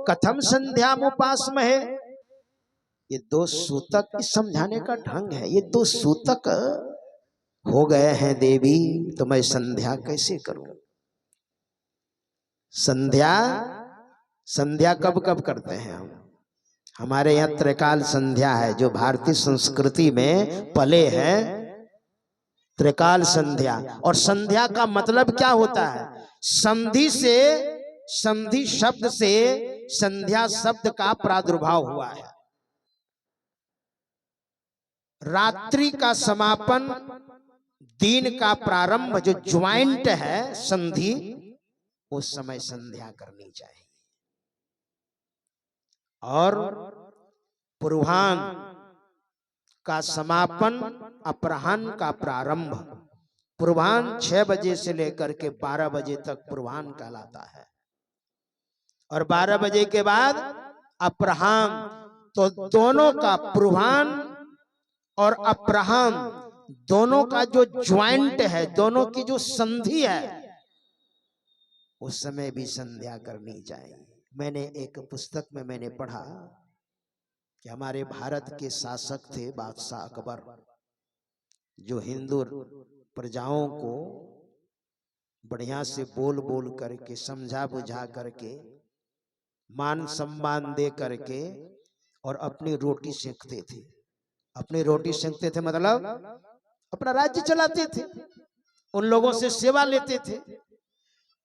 कथम संध्यामुपास्महे, ये दो सूतक समझाने का ढंग है। ये दो सूतक हो गए हैं देवी, तो मैं संध्या कैसे करूं? संध्या संध्या कब कब करते हैं हम? हमारे यहाँ त्रिकाल संध्या है, जो भारतीय संस्कृति में पले हैं, त्रिकाल संध्या। और संध्या का मतलब क्या होता है? संधि से, संधि शब्द से संध्या शब्द का प्रादुर्भाव हुआ है। रात्रि का समापन, दिन का प्रारंभ, जो ज्वाइंट है संधि, उस समय संध्या करनी चाहिए। और पूर्वाह्न का समापन, अपराह्न का प्रारंभ। पूर्वाह्न 6 बजे से लेकर के 12 बजे तक पूर्वाह्न कहलाता है, और 12 बजे के बाद अपराह्न। तो दोनों का, पूर्वाह्न और अपराह्न दोनों का जो ज्वाइंट है, दोनों की जो संधि है, उस समय भी संध्या करनी चाहिए। मैंने एक पुस्तक में मैंने पढ़ा कि हमारे भारत के शासक थे बादशाह अकबर, जो हिंदू प्रजाओं को बढ़िया से बोल बोल करके, समझा बुझा करके, मान सम्मान दे करके और अपनी रोटी सेकते थे। अपनी रोटी सेकते थे मतलब अपना राज्य चलाते थे, उन लोगों से सेवा लेते थे।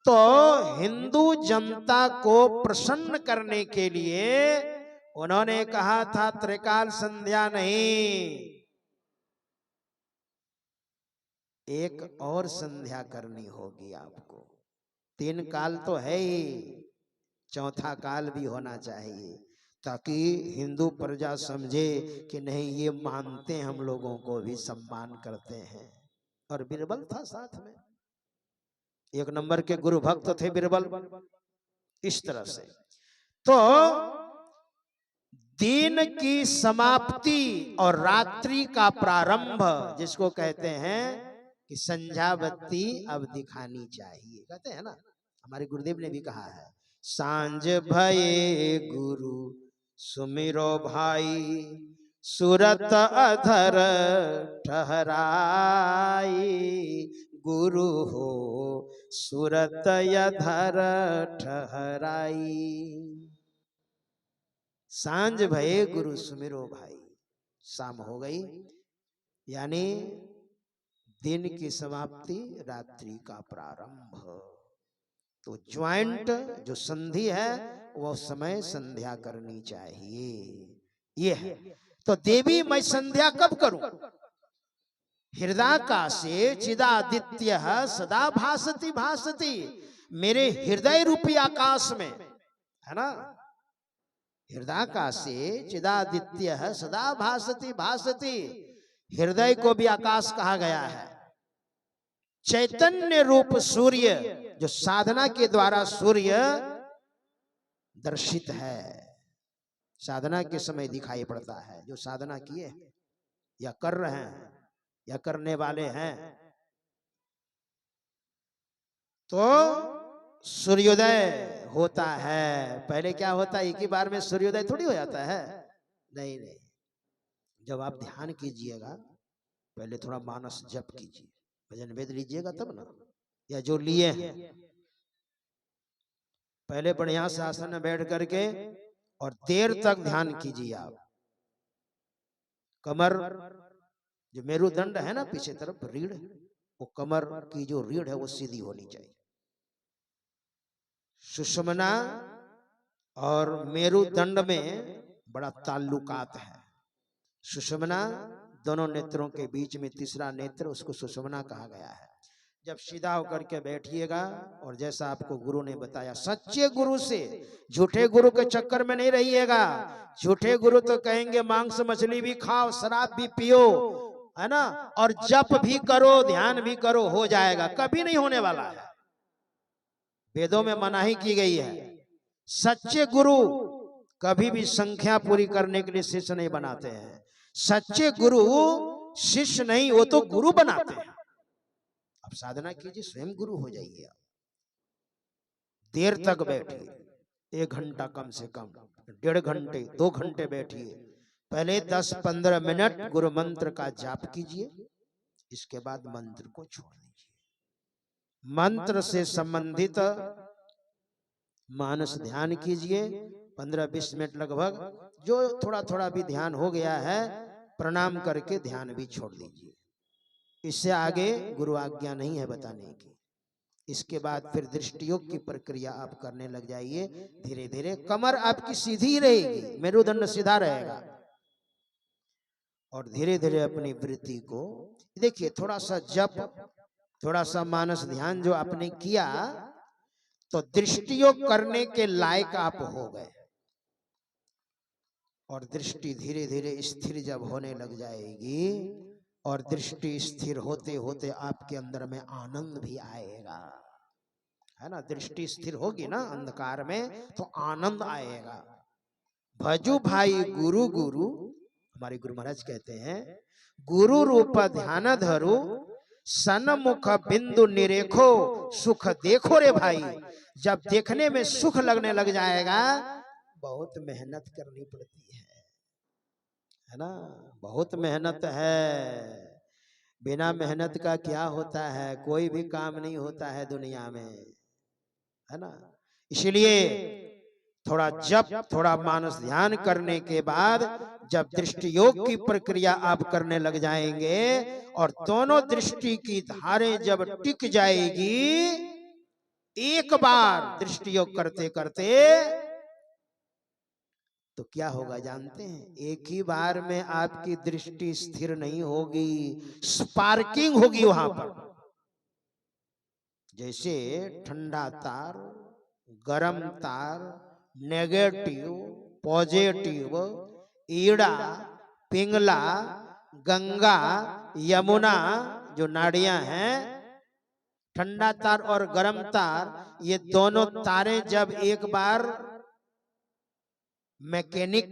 तो हिंदू जनता को प्रसन्न करने के लिए उन्होंने कहा था त्रिकाल संध्या नहीं, एक और संध्या करनी होगी आपको। 3 काल तो है ही, चौथा काल भी होना चाहिए, ताकि हिंदू प्रजा समझे कि नहीं, ये मानते हैं, हम लोगों को भी सम्मान करते हैं। और बीरबल था साथ में, 1 नंबर के गुरु भक्त थे बीरबल। इस तरह से तो दिन की समाप्ति और रात्रि का प्रारंभ, जिसको कहते हैं कि संध्या बत्ती अब दिखानी चाहिए, कहते हैं ना। हमारे गुरुदेव ने भी कहा है, सांझ भये गुरु सुमिरो भाई, सुरत अधर ठहराई, गुरु हो सुरत अधर ठहराई। सांझ भये गुरु सुमिरो भाई, शाम हो गई, यानी दिन की समाप्ति, रात्रि का प्रारंभ। तो ज्वाइंट जो संधि है, वो समय संध्या करनी चाहिए, ये है। तो देवी मैं संध्या कब करूं? हृदयाकाशे चिदादित्य सदा भासति भासति, मेरे हृदय रूपी आकाश में, है ना, हृदयाकाशे चिदादित्य सदा भासति भासति, हृदय को भी आकाश कहा गया है। चैतन्य रूप सूर्य, जो साधना के द्वारा सूर्य दर्शित है, साधना के समय दिखाई पड़ता है। जो साधना किए या कर रहे हैं या करने वाले हैं, तो सूर्योदय होता है। पहले क्या होता है, एक ही बार में सूर्योदय थोड़ी हो जाता है, नहीं नहीं। जब आप ध्यान कीजिएगा, पहले थोड़ा मानस जप कीजिए, भजन वेद लीजिएगा तब ना, या जो लिए हैं, पहले बढ़िया से आसन में बैठ करके और देर तक ध्यान कीजिए। आप कमर, जो मेरुदंड है ना पीछे तरफ रीढ़, वो कमर की जो रीढ़ है वो सीधी होनी चाहिए। सुषुम्ना और मेरुदंड में बड़ा ताल्लुकात है। सुषुम्ना दोनों नेत्रों के बीच में तीसरा नेत्र, उसको सुषुम्ना कहा गया है। जब सीधा होकर के बैठिएगा, और जैसा आपको गुरु ने बताया, सच्चे गुरु से, झूठे गुरु के चक्कर में नहीं रहिएगा। झूठे गुरु तो कहेंगे मांस मछली भी खाओ, शराब भी पियो, है ना, और जप भी करो, ध्यान भी करो, हो जाएगा। कभी नहीं होने वाला है, वेदों में मनाही की गई है। सच्चे गुरु कभी भी संख्या पूरी करने के लिए शिष्य नहीं बनाते हैं। सच्चे गुरु शिष्य नहीं, वो तो गुरु बनाते हैं। अब साधना कीजिए, स्वयं गुरु हो जाइए। आप देर तक बैठिए, 1 घंटा कम से कम, 1.5 घंटे 2 घंटे बैठिए। पहले 10-15 मिनट गुरु मंत्र का जाप कीजिए, इसके बाद मंत्र को छोड़ दीजिए। मंत्र से संबंधित मानस ध्यान कीजिए 15-20 मिनट लगभग। जो थोड़ा थोड़ा भी ध्यान हो गया है, प्रणाम करके ध्यान भी छोड़ दीजिए। इससे आगे गुरु आज्ञा नहीं है बताने की। इसके बाद फिर दृष्टि योग की प्रक्रिया आप करने लग जाइए। धीरे धीरे कमर आपकी सीधी रहेगी, मेरुदंड सीधा रहेगा, और धीरे धीरे अपनी वृत्ति को देखिए। थोड़ा सा जप, थोड़ा सा मानस ध्यान जो आपने किया, तो दृष्टि योग करने के लायक आप हो गए। और दृष्टि धीरे धीरे स्थिर जब होने लग जाएगी, और दृष्टि स्थिर होते होते आपके अंदर में आनंद भी आएगा, है ना। दृष्टि स्थिर होगी ना अंधकार में, तो आनंद आएगा। भजू भाई गुरु गुरु, हमारे गुरु महाराज कहते हैं, गुरु रूप ध्यान धरो, सन्मुख बिंदु निरेखो, सुख देखो रे भाई। जब देखने में सुख लगने लग जाएगा, बहुत मेहनत करनी पड़ती है ना, बहुत मेहनत है। बिना मेहनत का क्या होता है, कोई भी काम नहीं होता है दुनिया में, है ना। इसलिए थोड़ा जप, थोड़ा मानस ध्यान करने के बाद जब दृष्टि योग की प्रक्रिया आप करने लग जाएंगे, और दोनों दृष्टि की धारें जब टिक जाएगी, एक बार दृष्टि योग करते करते, तो क्या होगा जानते हैं? एक ही बार में आपकी दृष्टि स्थिर नहीं होगी, स्पार्किंग होगी वहां पर। जैसे ठंडा तार, गरम तार, नेगेटिव, पॉजिटिव, ईड़ा, पिंगला, गंगा, यमुना, जो नाड़ियां हैं, ठंडा तार और गरम तार, ये दोनों तारें जब एक बार मैकेनिक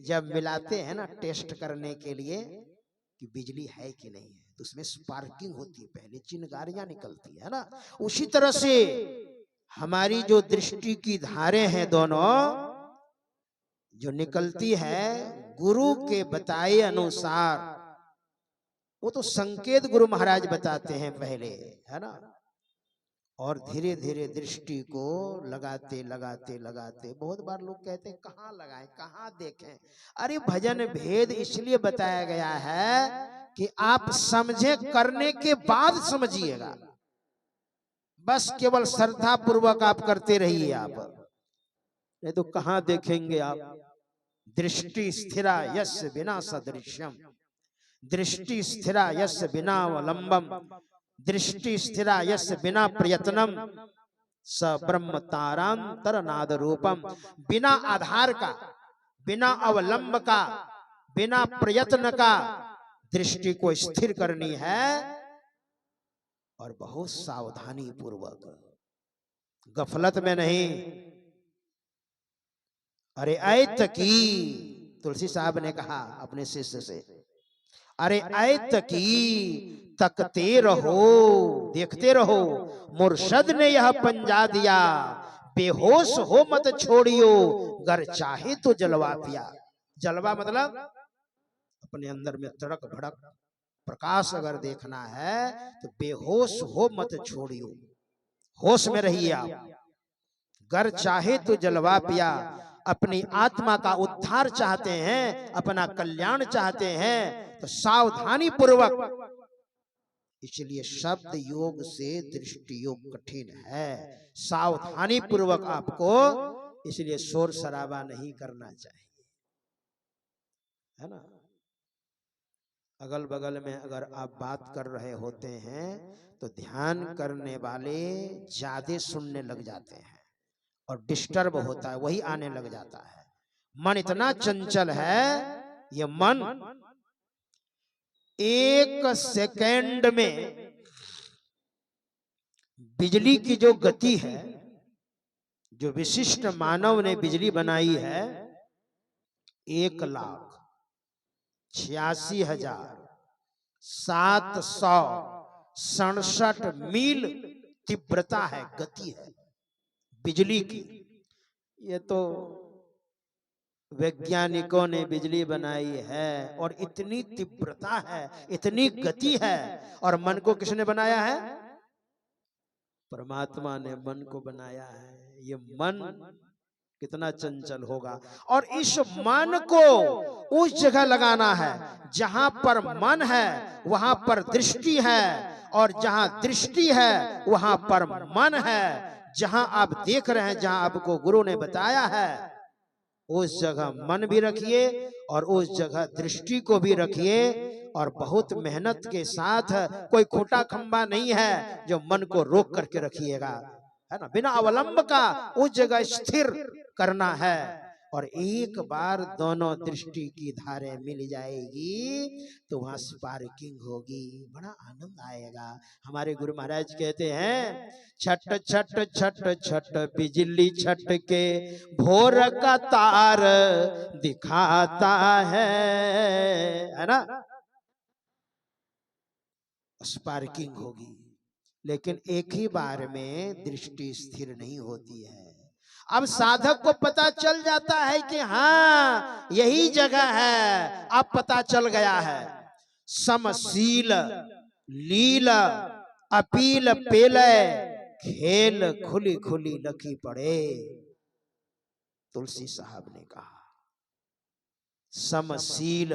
जब मिलाते हैं ना, टेस्ट करने के लिए कि बिजली है कि नहीं है, तो उसमें स्पार्किंग होती है, पहले चिंगारियां निकलती है ना। उसी तरह से हमारी जो दृष्टि की धारें हैं दोनों, जो निकलती है गुरु के बताए अनुसार, वो तो संकेत गुरु महाराज बताते हैं पहले, है ना। और धीरे धीरे दृष्टि को लगाते लगाते लगाते, बहुत बार लोग कहते हैं कहाँ लगाएं, कहाँ देखें। अरे भजन भेद इसलिए बताया गया है कि आप समझे, करने के बाद समझिएगा। बस केवल श्रद्धा पूर्वक आप करते रहिए, आप नहीं तो कहाँ देखेंगे आप। दृष्टि स्थिरा यस्य बिना सदृश्यम, दृष्टि स्थिरा यस्य बिना अवलंबम, दृष्टि स्थिरा यस्य बिना प्रयत्नम, स ब्रह्म तारांतर नाद रूपम। बिना आधार का, बिना अवलंब का, बिना प्रयत्न का दृष्टि को स्थिर करनी है, और बहुत सावधानी पूर्वक, गफलत में नहीं। अरे ऐत की, तुलसी साहब ने कहा अपने शिष्य से, अरे ऐत की तकते रहो, देखते रहो, मुर्शद ने यह पंजा दिया, बेहोश हो मत छोड़ियो, गर चाहे तो जलवा पिया। जलवा मतलब अपने अंदर में तड़क भड़क प्रकाश अगर देखना है, तो बेहोश हो मत छोड़ियो, होश में रहिए आप। गर चाहे तो जलवा पिया, अपनी आत्मा का उद्धार चाहते हैं, अपना कल्याण चाहते हैं, तो सावधानी पूर्वक। इसलिए शब्द योग से दृष्टि योग कठिन है, सावधानी पूर्वक आपको, इसलिए शोर शराबा नहीं करना चाहिए, है ना। अगल बगल में अगर आप बात कर रहे होते हैं, तो ध्यान करने वाले ज्यादा सुनने लग जाते हैं, और डिस्टर्ब होता है, वही आने लग जाता है। मन इतना चंचल है, ये मन 1 सेकेंड में बिजली की जो गति है, जो विशिष्ट मानव ने बिजली बनाई है, 1,86,767 मील तीव्रता है, गति है बिजली की। ये तो वैज्ञानिकों ने बिजली बनाई है और इतनी तीव्रता है, इतनी गति है। और मन को किसने बनाया है? परमात्मा ने मन को बनाया है। ये मन कितना चंचल होगा। और इस मन को उस जगह लगाना है जहां पर मन है वहां पर दृष्टि है, और जहां दृष्टि है वहां पर मन है। जहां आप देख रहे हैं, जहां आपको गुरु ने बताया है, उस जगह मन भी रखिए और उस जगह दृष्टि को भी रखिए। और बहुत मेहनत के साथ, कोई खोटा खंबा नहीं है जो मन को रोक करके रखिएगा, है ना। बिना अवलंब का उस जगह स्थिर करना है। और एक बार दोनों दृष्टि की धारें मिल जाएगी तो वहां स्पार्किंग होगी, बड़ा आनंद आएगा। हमारे गुरु महाराज कहते हैं, छट छट छट छट बिजली छट के भोर का तार दिखाता है ना। स्पार्किंग होगी, लेकिन एक ही बार में दृष्टि स्थिर नहीं होती है। अब साधक को पता चल जाता है कि हाँ यही जगह है, अब पता चल गया है। समशील लील अपील पेले खेल खुली खुली लखी पड़े, तुलसी साहब ने कहा। समशील,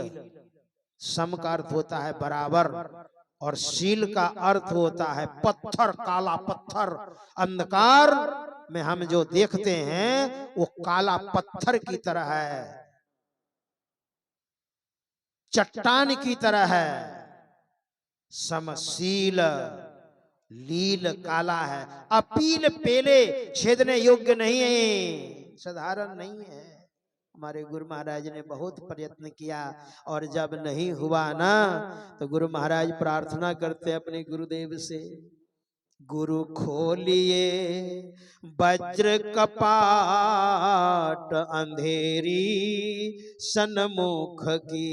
सम का अर्थ होता है बराबर, और शील का अर्थ होता है पत्थर, काला पत्थर। अंधकार में हम जो देखते हैं वो काला पत्थर की तरह है, चट्टान की तरह है। समशील, लील काला है, अपील पेले छेदने योग्य नहीं है, साधारण नहीं है। हमारे गुरु महाराज ने बहुत प्रयत्न किया, और जब नहीं हुआ ना तो गुरु महाराज प्रार्थना करते अपने गुरुदेव से, गुरु खोलिए वज्र कपाट अंधेरी सन्मुख की,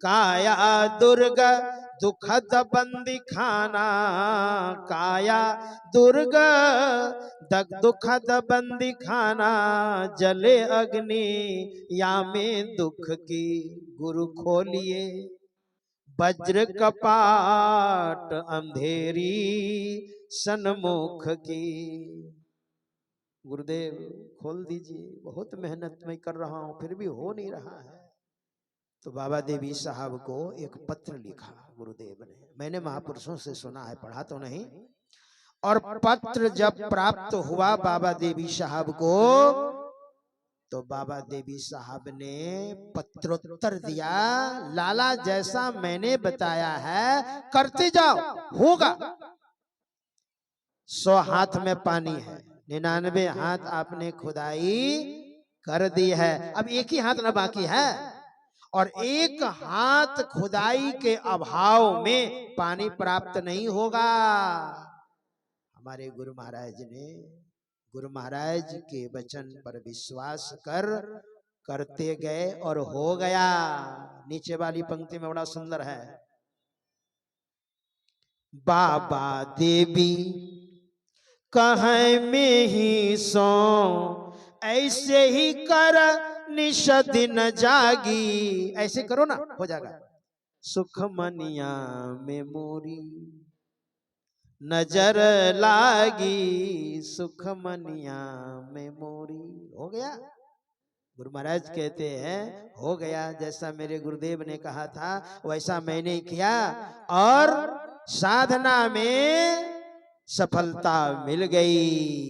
काया दुर्गा दुखद बंदी खाना, काया दुर्गा दुखद बंदी खाना, जले अग्नि या में दुख की। गुरु खोलिए वज्र कपाट अंधेरी सन्मुख की। गुरुदेव खोल दीजिए, बहुत मेहनत मैं कर रहा हूं फिर भी हो नहीं रहा है। तो बाबा देवी साहब को एक पत्र लिखा गुरुदेव ने, मैंने महापुरुषों से सुना है, पढ़ा तो नहीं। और पत्र जब प्राप्त हुआ बाबा देवी साहब को, तो बाबा देवी साहब ने पत्रोत्तर दिया, लाला जैसा मैंने बताया है करते जाओ, होगा। 100 हाथ में पानी है, 99 हाथ आपने खुदाई कर दी है, अब एक ही हाथ ना बाकी है। और एक हाथ खुदाई के अभाव में पानी प्राप्त नहीं होगा। हमारे गुरु महाराज ने, गुरु महाराज के वचन पर विश्वास करते गए और हो गया। नीचे वाली पंक्ति में बड़ा सुंदर है, बाबा देवी कहे में ही सो, ऐसे ही कर निश दिन जागी। ऐसे करो ना, हो जाएगा। सुखमनिया में मोरी नजर लागी, सुखमनिया में मोरी। हो गया। गुरु महाराज कहते हैं हो गया, जैसा मेरे गुरुदेव ने कहा था वैसा मैंने किया, और साधना में सफलता मिल गई।